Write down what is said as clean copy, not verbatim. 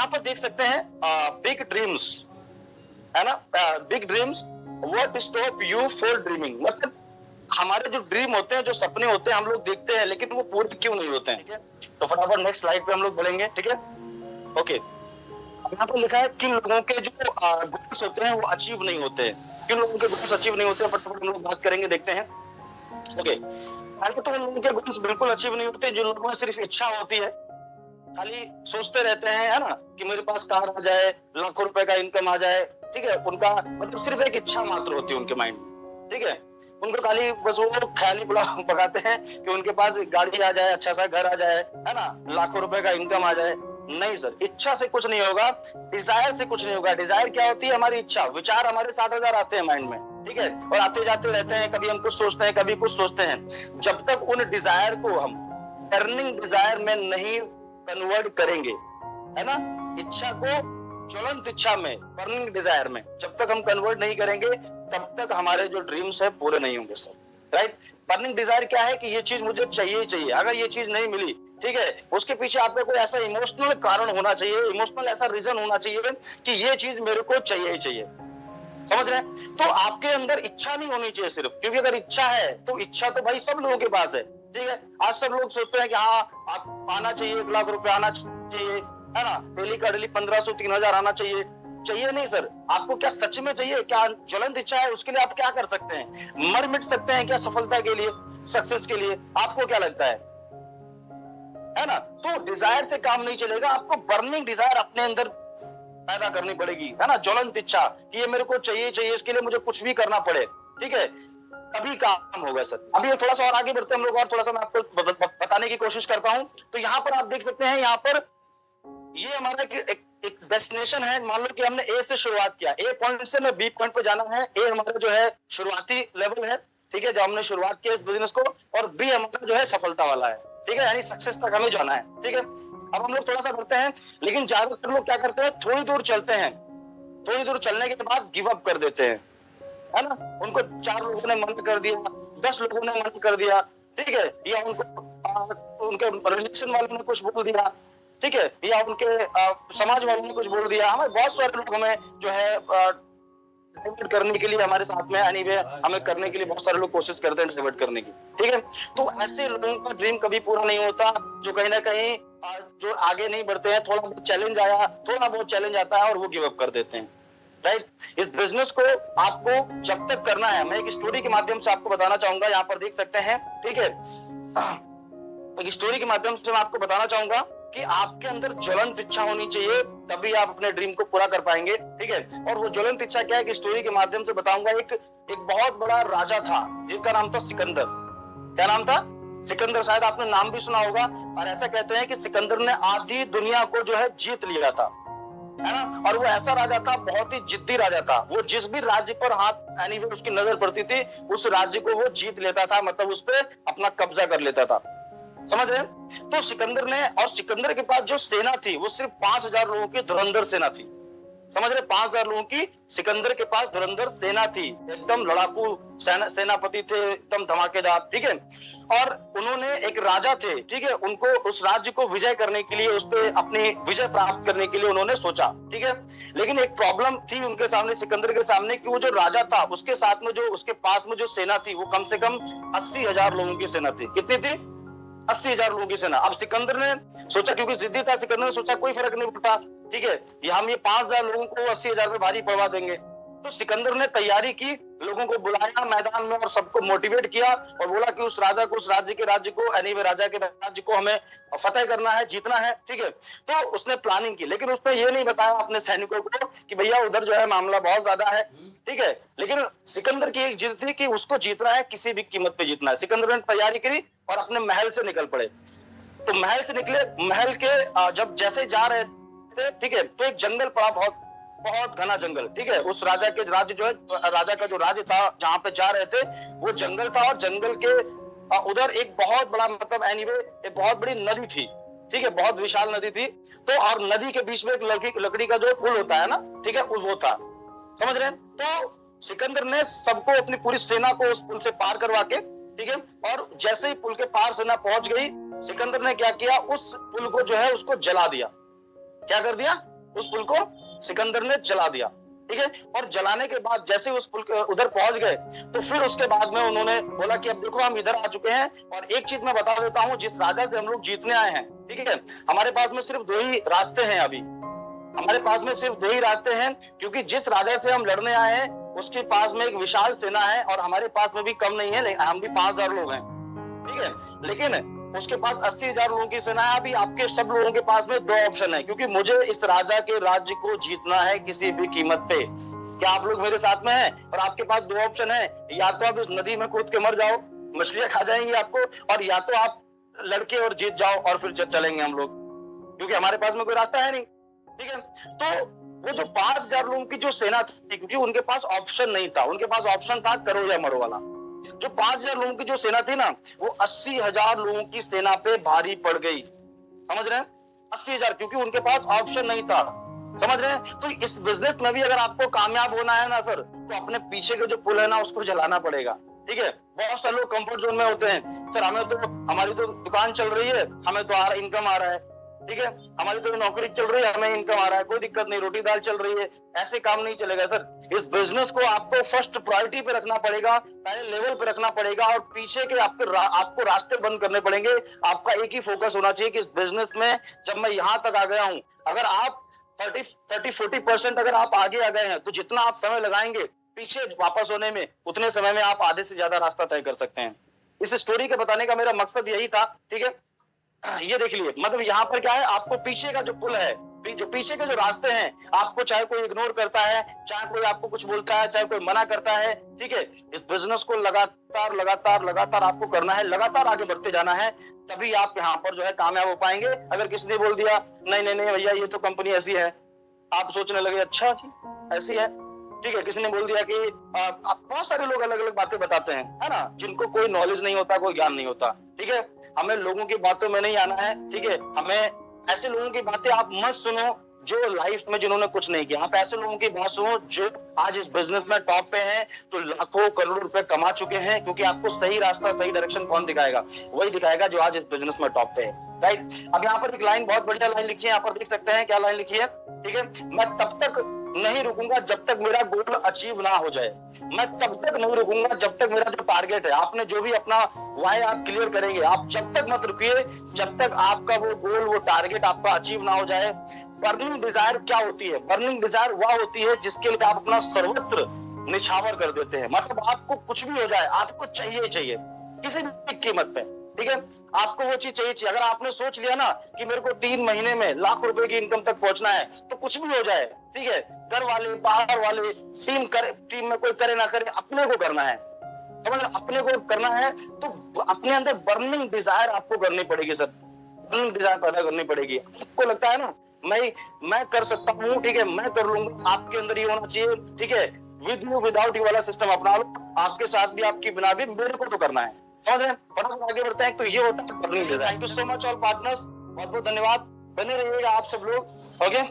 यहाँ पर देख सकते हैं बिग ड्रीम्स, है ना, big dreams what stop you for dreaming, मतलब हमारे जो ड्रीम होते हैं, जो सपने होते हैं, हम लोग देखते हैं लेकिन वो पूरे क्यों नहीं होते हैं। ठीक है, तो फटाफट नेक्स्ट स्लाइड पे हम लोग बढ़ेंगे। ठीक है, ओके, यहाँ पर लिखा है किन लोगों के जो गोल्स होते हैं वो अचीव नहीं होते हैं, किन लोगों के गोल्स अचीव नहीं होते हैं, फटाफट हम लोग बात करेंगे, देखते हैं। ओके, पहले तो उन लोगों के गोल्स बिल्कुल अचीव नहीं होते जो लोगों में सिर्फ इच्छा होती है, खाली सोचते रहते हैं, है ना, कि मेरे पास कार आ जाए, लाखों रुपए का इनकम आ जाए। ठीक है, उनका मतलब सिर्फ एक इच्छा मात्र होती है उनके माइंड में। ठीक है, उनको खाली बस वो ख्याली पुलाव पकाते हैं कि उनके पास गाड़ी आ जाए, अच्छा सा घर आ जाए, है ना, लाखों रुपए का इनकम आ जाए। नहीं सर, इच्छा से कुछ नहीं होगा, डिजायर से कुछ नहीं होगा। डिजायर क्या होती है? हमारी इच्छा। विचार हमारे 60,000 आते हैं माइंड में, ठीक है, और आते जाते रहते हैं, कभी हम कुछ सोचते हैं, कभी कुछ सोचते हैं। जब तक उन डिजायर को हम बर्निंग डिजायर में नहीं कन्वर्ट करेंगे, है ना, इच्छा को ज्वलंत इच्छा में, बर्निंग डिजायर में जब तक हम कन्वर्ट नहीं करेंगे, तब तक हमारे जो ड्रीम्स है पूरे नहीं होंगे सर। राइट, बर्निंग डिजायर क्या है कि ये चीज मुझे चाहिए ही चाहिए। अगर ये चीज नहीं मिली, ठीक है, उसके पीछे आपका कोई ऐसा इमोशनल कारण होना चाहिए, इमोशनल ऐसा रीजन होना चाहिए कि ये चीज मेरे को चाहिए ही चाहिए। समझ रहे हैं? तो आपके अंदर इच्छा नहीं होनी चाहिए सिर्फ, क्योंकि अगर इच्छा है तो इच्छा तो भाई सब लोगों के पास है। ठीक है, आज सब लोग सोचते हैं कि हाँ आना चाहिए, 1 लाख रुपए आना चाहिए, है ना, डेली का डेली 1500 3000 आना चाहिए। चाहिए नहीं सर, आपको क्या सच में चाहिए? क्या ज्वलंत इच्छा है? उसके लिए आप क्या कर सकते हैं? मर मिट सकते हैं क्या सफलता के लिए, सक्सेस के लिए? आपको क्या लगता है ना? तो डिजायर से काम नहीं चलेगा, आपको बर्निंग डिजायर अपने अंदर पैदा करनी पड़ेगी, है ना, ज्वलंत इच्छा कि ये मेरे को चाहिए चाहिए, इसके लिए मुझे कुछ भी करना पड़े। ठीक है, तभी काम होगा सर। अभी थोड़ा सा और आगे बढ़ते हैं हम लोग, और थोड़ा सा मैं आपको बताने की कोशिश करता हूं। तो यहाँ पर आप देख सकते हैं, यहाँ पर ये हमारा एक डेस्टिनेशन है। मान लो कि हमने ए से शुरुआत किया, ए पॉइंट से हमें बी पॉइंट पे जाना है। ए हमारा जो है शुरुआती लेवल है, ठीक है, जो हमने शुरुआत किया इस बिजनेस को, और बी हमारा जो है सफलता वाला है। ठीक है, यानी सक्सेस तक हमें जाना है। ठीक है, अब हम लोग थोड़ा सा बढ़ते हैं, लेकिन ज्यादातर लोग क्या करते हैं, थोड़ी दूर चलते हैं, थोड़ी दूर चलने के बाद गिव अप कर देते हैं, है ना। उनको 4 लोगों ने मना कर दिया, 10 लोगों ने मना कर दिया, ठीक है, या उनको उनके रिलेशन वालों ने कुछ बोल दिया, ठीक है, या उनके समाज वालों ने कुछ बोल दिया। हमें बहुत सारे लोग हमें जो है डाइवर्ट करने के लिए हमारे साथ में, यानी हमें करने के लिए बहुत सारे लोग कोशिश करते हैं डाइवर्ट करने की। ठीक है, तो ऐसे लोगों का ड्रीम कभी पूरा नहीं होता, जो कहीं ना कहीं जो आगे नहीं बढ़ते हैं। थोड़ा बहुत चैलेंज आता है और वो गिव अप कर देते हैं। राइट, इस बिजनेस को आपको जब तक करना है, मैं एक स्टोरी के माध्यम से आपको बताना चाहूंगा, यहाँ पर देख सकते हैं। ठीक है, एक स्टोरी के माध्यम से मैं आपको बताना चाहूंगा कि आपके अंदर ज्वलंत इच्छा होनी चाहिए, तभी आप अपने ड्रीम को पूरा कर पाएंगे। ठीक है, और वो ज्वलंत इच्छा क्या है कि स्टोरी के माध्यम से बताऊंगा। एक बहुत बड़ा राजा था जिसका नाम था सिकंदर। क्या नाम था? सिकंदर। शायद आपने नाम भी सुना होगा। और ऐसा कहते हैं कि सिकंदर ने आधी दुनिया को जो है जीत लिया था, है ना। और वो ऐसा राजा था, बहुत ही जिद्दी राजा था। वो जिस भी राज्य पर हाथ एनीवे उसकी नजर पड़ती थी, उस राज्य को वो जीत लेता था, मतलब उस पर अपना कब्जा कर लेता था। समझ रहे हैं? तो सिकंदर ने, और सिकंदर के पास जो सेना थी वो सिर्फ 5000 लोगों की धुरंधर सेना थी। समझ रहे? 5000 लोगों की सिकंदर के पास धुरंधर सेना थी, एकदम लड़ाकू सेनापति थे, एकदम धमाकेदार। ठीक है, और उन्होंने एक राजा थे, ठीक है, उनको उस राज्य को विजय करने के लिए, उस पर अपनी विजय प्राप्त करने के लिए उन्होंने सोचा। ठीक है, लेकिन एक प्रॉब्लम थी उनके सामने, सिकंदर के सामने, कि वो जो राजा था उसके साथ में जो उसके पास में जो सेना थी वो कम से कम 80,000 लोगों की सेना थी। कितनी थी? 80,000 लोगों की सेना। अब सिकंदर ने सोचा, क्योंकि जिद्दी था, सिकंदर ने सोचा कोई फर्क नहीं पड़ता, ठीक है, ये हम ये 5000 लोगों को 80,000 पे भारी पड़वा देंगे। तो सिकंदर ने तैयारी की, लोगों को बुलाया मैदान में और सबको मोटिवेट किया और बोला कि उस राजा को, उस राज्य के राज्य को, एनीवे राजा के राज्य को हमें फतेह करना है, जीतना है। ठीक है, तो उसने प्लानिंग की, लेकिन उसने ये नहीं बताया अपने सैनिकों को कि भैया उधर जो है मामला बहुत ज्यादा है। ठीक है, लेकिन सिकंदर की एक जिद थी कि उसको जीतना है, किसी भी कीमत पे जीतना है। सिकंदर ने तैयारी करी और अपने महल से निकल पड़े। तो महल से निकले, महल के जब जैसे जा रहे थे, ठीक है, तो एक जंगल पड़ा, बहुत बहुत घना जंगल। ठीक है, उस राजा के राज्य जो है, राजा का जो राज्य था जहां पे जा रहे थे वो जंगल था, और जंगल के उधर एक बहुत बड़ा, मतलब एनीवे एक बहुत बड़ी नदी थी। ठीक है, बहुत विशाल नदी थी। तो और नदी के बीच में एक लकड़ी का जो पुल होता है ना, ठीक है, वो था। समझ रहे हैं? तो सिकंदर ने सबको, अपनी पूरी सेना को उस पुल से पार करवा के, ठीक है, और जैसे ही पुल के पार सेना पहुंच गई, सिकंदर ने क्या किया, उस पुल को जो है उसको जला दिया। क्या कर दिया? उस पुल को सिकंदर ने जला दिया, ठीक है। और जलाने के बाद जैसे उस पुल उधर पहुंच गए तो फिर उसके बाद में उन्होंने बोला कि अब देखो हम इधर आ चुके हैं। और एक चीज मैं बता देता हूं, जिस राजा से हम लोग जीतने आए हैं, ठीक है, हमारे पास में सिर्फ 2 ही रास्ते हैं अभी, हमारे पास में सिर्फ 2 ही रास्ते हैं, क्योंकि जिस राजा से हम लड़ने आए हैं उसके पास में एक विशाल सेना है और हमारे पास में भी कम नहीं है, हम भी 5000 लोग हैं, ठीक है। लेकिन उसके पास 80,000 लोगों की सेना है। अभी आपके सब लोगों के पास में 2 ऑप्शन है, क्योंकि मुझे इस राजा के राज्य को जीतना है किसी भी कीमत पे। क्या आप लोग मेरे साथ में हैं? और आपके पास 2 ऑप्शन है, या तो आप इस नदी में कूद के मर जाओ, मछलियां खा जाएंगी आपको, और या तो आप लड़के और जीत जाओ और फिर चलेंगे हम लोग, क्योंकि हमारे पास में कोई रास्ता है नहीं, ठीक है। तो वो जो 5000 लोगों की जो सेना थी, क्योंकि उनके पास ऑप्शन नहीं था, उनके पास ऑप्शन था करो या मरो वाला। जो 5000 लोगों की जो सेना थी ना, वो 80,000 लोगों की सेना पे भारी पड़ गई, समझ रहे हैं? 80,000, क्योंकि उनके पास ऑप्शन नहीं था, समझ रहे हैं? तो इस बिजनेस में भी अगर आपको कामयाब होना है ना सर, तो अपने पीछे के जो पुल है ना उसको जलाना पड़ेगा, ठीक है। बहुत सारे लोग कंफर्ट जोन में होते हैं, सर हमें तो, हमारी तो दुकान चल रही है, हमें तो इनकम आ रहा है, ठीक है, हमारी तो नौकरी चल रही है, हमें इनकम आ रहा है, कोई दिक्कत नहीं, रोटी दाल चल रही है। ऐसे काम नहीं चलेगा सर। इस बिजनेस को आपको फर्स्ट प्रायोरिटी पे रखना पड़ेगा, पहले लेवल पे रखना पड़ेगा, और पीछे के आपको रास्ते बंद करने पड़ेंगे। आपका एक ही फोकस होना चाहिए कि इस बिजनेस में जब मैं यहां तक आ गया हूं, अगर आप 30-40% अगर आप आगे आ गए हैं, तो जितना आप समय लगाएंगे पीछे वापस होने में, उतने समय में आप आधे से ज्यादा रास्ता तय कर सकते हैं। इस स्टोरी के बताने का मेरा मकसद यही था, ठीक है। ये देख लिए, मतलब यहाँ पर क्या है, आपको पीछे का जो पुल है, जो पीछे के जो रास्ते हैं, आपको चाहे कोई इग्नोर करता है, चाहे कोई आपको कुछ बोलता है, चाहे कोई मना करता है, ठीक है, इस बिजनेस को लगातार लगातार लगातार आपको करना है, लगातार आगे बढ़ते जाना है, तभी आप यहाँ पर जो है कामयाब हो पाएंगे। अगर किसी ने बोल दिया नहीं नहीं नहीं भैया ये तो कंपनी ऐसी है, आप सोचने लगे अच्छा जी ऐसी है, ठीक है। किसी ने बोल दिया कि बहुत सारे लोग अलग अलग बातें बताते हैं, है ना, जिनको कोई नॉलेज नहीं होता, कोई ज्ञान नहीं होता, ठीक है। हमें लोगों की बातों में नहीं आना है, ठीक है। हमें ऐसे लोगों की बातें आप मत सुनो जो लाइफ में जिन्होंने कुछ नहीं किया। आप ऐसे लोगों की बात सुनो जो आज इस बिजनेस में टॉप पे हैं, तो लाखों करोड़ों रुपए कमा चुके हैं, क्योंकि आपको सही रास्ता सही डायरेक्शन कौन दिखाएगा? वही दिखाएगा जो आज इस बिजनेस में टॉप पे है, राइट। अब यहाँ पर एक लाइन, बहुत बढ़िया लाइन लिखी है, यहाँ पर देख सकते हैं क्या लाइन लिखी है, ठीक है। मैं तब तक नहीं रुकूंगा जब तक मेरा गोल अचीव ना हो जाए, मैं तब तक नहीं रुकूंगा जब तक मेरा जो टारगेट है, आपने जो भी अपना वाई आप क्लियर करेंगे, आप जब तक मत रुकिए जब तक आपका वो गोल, वो टारगेट आपका अचीव ना हो जाए। बर्निंग डिजायर क्या होती है? बर्निंग डिजायर वह होती है जिसके लिए आप अपना सर्वत्र निछावर कर देते हैं, मतलब आपको कुछ भी हो जाए आपको चाहिए चाहिए किसी भी कीमत पे, ठीक है। आपको वो चीज चाहिए। अगर आपने सोच लिया ना कि मेरे को 3 महीने में लाख रुपए की इनकम तक पहुंचना है, तो कुछ भी हो जाए, ठीक है, घर वाले बाहर वाले टीम में कोई करे ना करे, अपने को करना है, समझ, अपने को करना है। तो अपने अंदर बर्निंग डिजायर आपको करनी पड़ेगी सर, बर्निंग डिजायर पैदा करनी पड़ेगी। आपको लगता है ना मैं कर सकता हूँ, ठीक है, मैं कर लूंगा, आपके अंदर ये होना चाहिए, ठीक है। विद यू विदाउट यू वाला सिस्टम अपना लो, आपके साथ भी आपकी बिना भी, मेरे को तो करना है, समझ रहे हैं। फटाफट आगे बढ़ते हैं। तो ये होता है burning desire. Thank you so much all partners, बहुत बहुत धन्यवाद, बने रहिएगा आप सब लोग, ओके।